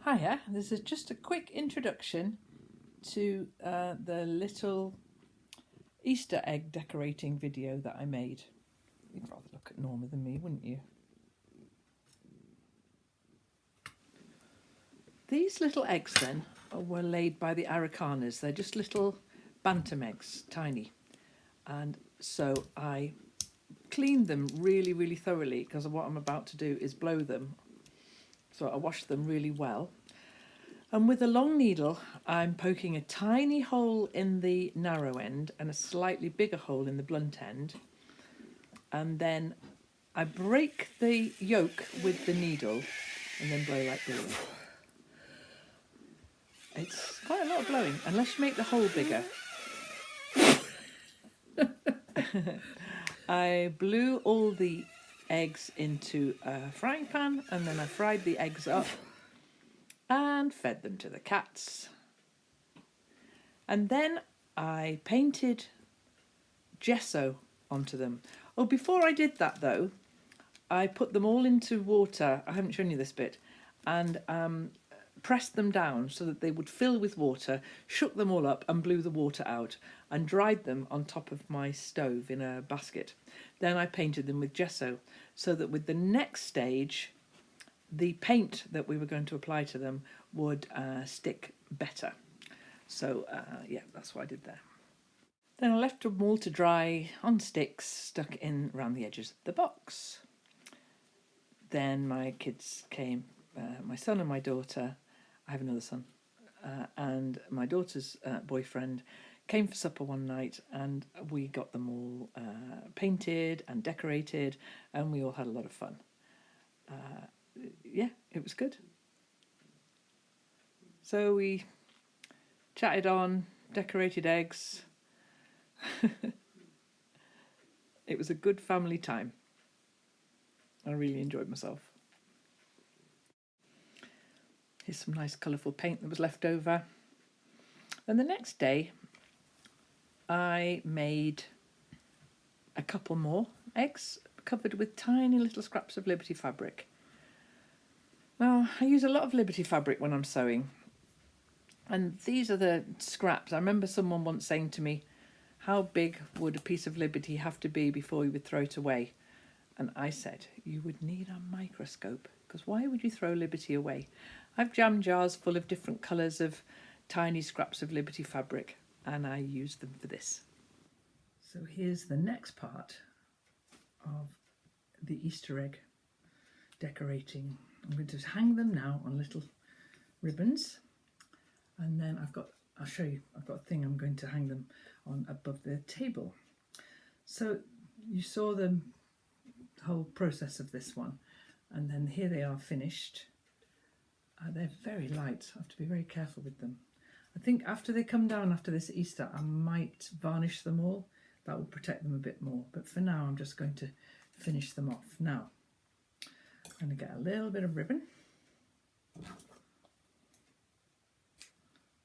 Hiya, this is just a quick introduction to the little Easter egg decorating video that I made. You'd rather look at Norma than me, wouldn't you? These little eggs then were laid by the Aracanas. They're just little bantam eggs, tiny. And so I cleaned them really, really thoroughly because what I'm about to do is blow them. So I washed them really well. And with a long needle, I'm poking a tiny hole in the narrow end and a slightly bigger hole in the blunt end. And then I break the yolk with the needle and then blow like this. It's quite a lot of blowing, unless you make the hole bigger. I blew all the eggs into a frying pan and then I fried the eggs up and fed them to the cats. And then I painted gesso onto them. Oh, before I did that though, I put them all into water, I haven't shown you this bit, and pressed them down so that they would fill with water, shook them all up and blew the water out and dried them on top of my stove in a basket. Then I painted them with gesso so that with the next stage the paint that we were going to apply to them would stick better. So yeah, that's what I did there. Then I left them all to dry on sticks stuck in around the edges of the box. Then my kids came, my son and my daughter, I have another son, and my daughter's boyfriend came for supper one night and we got them all painted and decorated and we all had a lot of fun. Yeah, it was good. So we chatted on, decorated eggs. It was a good family time. I really enjoyed myself. Here's some nice colourful paint that was left over. And the next day I made a couple more eggs covered with tiny little scraps of Liberty fabric. Now, I use a lot of Liberty fabric when I'm sewing. And these are the scraps. I remember someone once saying to me, how big would a piece of Liberty have to be before you would throw it away? And I said, you would need a microscope, because why would you throw Liberty away? I've jam jars full of different colours of tiny scraps of Liberty fabric, and I use them for this. So here's the next part of the Easter egg decorating. I'm going to hang them now on little ribbons, and then I'll show you, I've got a thing I'm going to hang them on above the table. So you saw the whole process of this one, and then here they are finished. They're very light, I have to be very careful with them. I think after they come down after this Easter, I might varnish them all. That will protect them a bit more, but for now I'm just going to finish them off. Now I'm going to get a little bit of ribbon,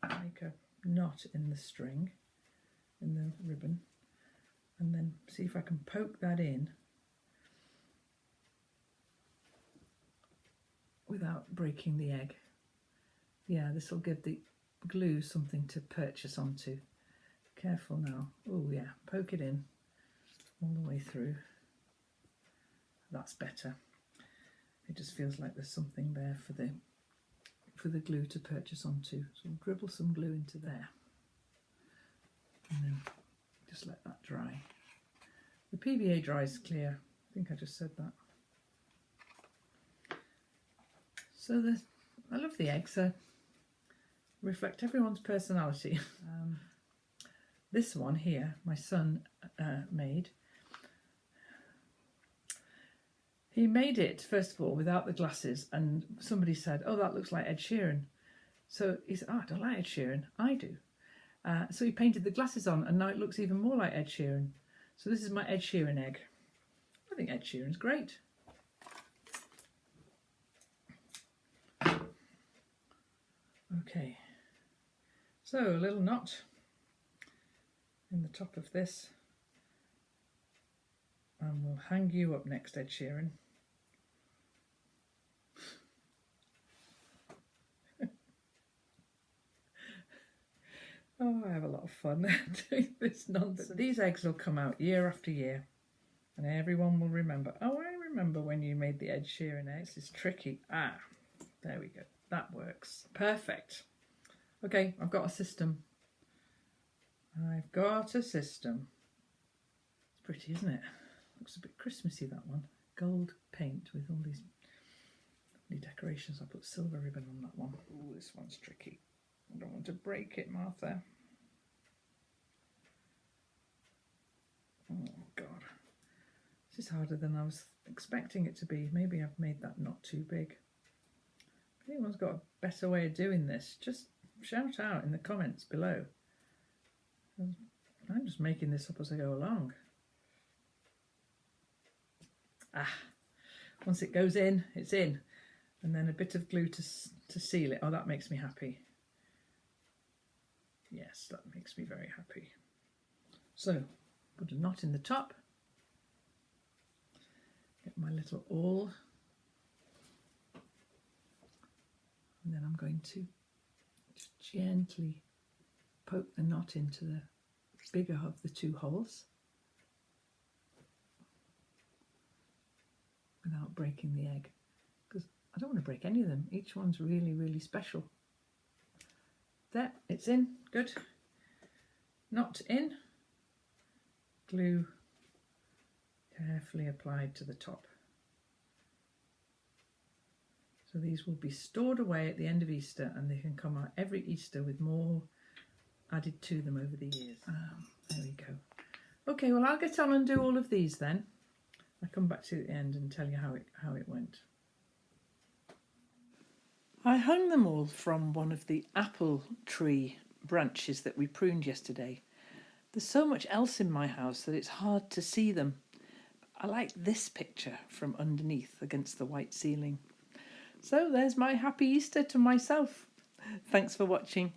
make a knot in the string, in the ribbon, and then see if I can poke that in without breaking the egg. Yeah, this will give the glue something to purchase onto. Careful now. Oh yeah, poke it in all the way through. That's better. It just feels like there's something there for the glue to purchase onto. So we'll dribble some glue into there. And then just let that dry. The PVA dries clear. I think I just said that. So I love the eggs. Reflect everyone's personality. This one here, my son made. He made it, first of all, without the glasses, and somebody said, oh, that looks like Ed Sheeran. So he said, oh, I don't like Ed Sheeran. I do. So he painted the glasses on, and now it looks even more like Ed Sheeran. So this is my Ed Sheeran egg. I think Ed Sheeran's great. Okay, so a little knot in the top of this, and we'll hang you up next, Ed Sheeran. Oh, I have a lot of fun doing this nonsense. These eggs will come out year after year, and everyone will remember, oh, I remember when you made the Ed Sheeran eggs. This is tricky. Ah, there we go. That works. Perfect. Okay, I've got a system. I've got a system. It's pretty, isn't it? Looks a bit Christmassy, that one. Gold paint with all these lovely decorations. I'll put silver ribbon on that one. Oh, this one's tricky. I don't want to break it, Martha. Oh, God. This is harder than I was expecting it to be. Maybe I've made that not too big. If anyone's got a better way of doing this, just shout out in the comments below. I'm just making this up as I go along. Once it goes in, it's in. And then a bit of glue to seal it. Oh, that makes me happy. Yes, that makes me very happy. So, put a knot in the top. Get my little awl. And then I'm going to just gently poke the knot into the bigger of the two holes without breaking the egg, because I don't want to break any of them. Each one's really, really special. There, it's in. Good. Knot in. Glue carefully applied to the top. So these will be stored away at the end of Easter, and they can come out every Easter with more added to them over the years. There we go. Okay, well, I'll get on and do all of these then. I'll come back to the end and tell you how it went. I hung them all from one of the apple tree branches that we pruned yesterday. There's so much else in my house that it's hard to see them. I like this picture from underneath against the white ceiling. So there's my happy Easter to myself. Thanks for watching.